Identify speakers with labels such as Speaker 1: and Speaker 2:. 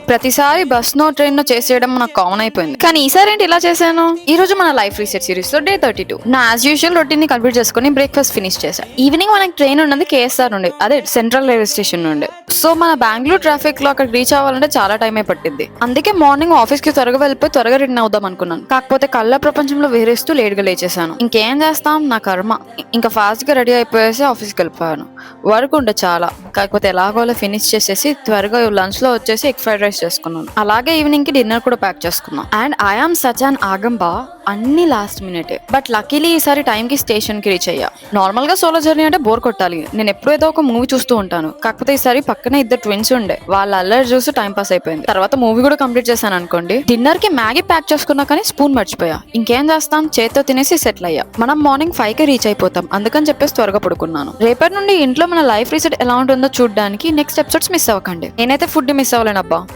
Speaker 1: ప్రతిసారి bus no train no చేసేయడం నాకు కామన్ అయిపోయింది, కానీ ఈసారి ఏంటి ఇలా చేశాను? ఈ రోజు మన లైఫ్ రీసెట్ సిరీస్ లో డే 32 నా యాజ్ యూజువల్ రొటీన్ ని కంప్లీట్ చేసుకుని బ్రేక్ఫాస్ట్ ఫినిష్ చేశా. ఈవినింగ్ మనకి ట్రైన్ ఉన్నది కేఎస్ఆర్ నుండి, అదే సెంట్రల్ రైల్వే స్టేషన్ నుండి. సో మన బెంగళూరు ట్రాఫిక్ లో అక్కడ రీచ్ అవ్వాలంటే చాలా టైం పట్టింది. అందుకే మార్నింగ్ ఆఫీస్ కి త్వరగా వెళ్ళిపోయి త్వరగా రిటర్న్ అవుదాం అనుకున్నాను. కాకపోతే కళ్ళ ప్రపంచంలో వేరేస్తూ లేట్ గా లేచేసాను. ఇంకేం చేస్తాం, నా కర్మ. ఇంకా ఫాస్ట్ గా రెడీ అయిపోయేసి ఆఫీస్కి వెళ్ళిపోయాను. వర్క్ ఉండే చాలా, కాకపోతే ఎలాగోలా ఫినిష్ చేసేసి త్వరగా లంచ్ లో వచ్చేసి ఎగ్ ఫ్రైడ్ రైస్ చేసుకున్నాను. అలాగే ఈవినింగ్ కి డిన్నర్ కూడా ప్యాక్ చేసుకున్నాను. అండ్ ఐఆమ్ సచ్ అన్ ఆగంబా, అన్ని లాస్ట్ మినిటే. బట్ లక్కీలీ ఈసారి టైం కి స్టేషన్ కి రీచ్ అయ్యా. నార్మల్ గా సోలో జర్నీ అంటే బోర్ కొట్టాలి, నేను ఎప్పుడూ ఏదో ఒక మూవీ చూస్తూ ఉంటాను. కాకపోతే ఈసారి పక్కనే ఇద్దరు ట్విన్స్ ఉండే, వాళ్ళ అల్లరి చూసి టైం పాస్ అయిపోయింది. తర్వాత మూవీ కూడా కంప్లీట్ చేశాను అనుకోండి. డిన్నర్ కి మ్యాగీ ప్యాక్ చేసుకున్నా కానీ స్పూన్ మర్చిపోయా. ఇంకేం చేస్తాం, చేత్తో తినేసి సెటిల్ అయ్యా. మనం మార్నింగ్ 5 కి రీచ్ అయిపోతాం, అందుకని చెప్పేసి త్వరగా పడుకున్నాను. రేపటి నుండి ఇంట్లో మన లైఫ్ రీసెట్ ఎలా ఉంటుందో చూడడానికి నెక్స్ట్ ఎపిసోడ్స్ మిస్ అవ్వకండి. నేనైతే ఫుడ్ మిస్ అవ్వలేనబ్బా.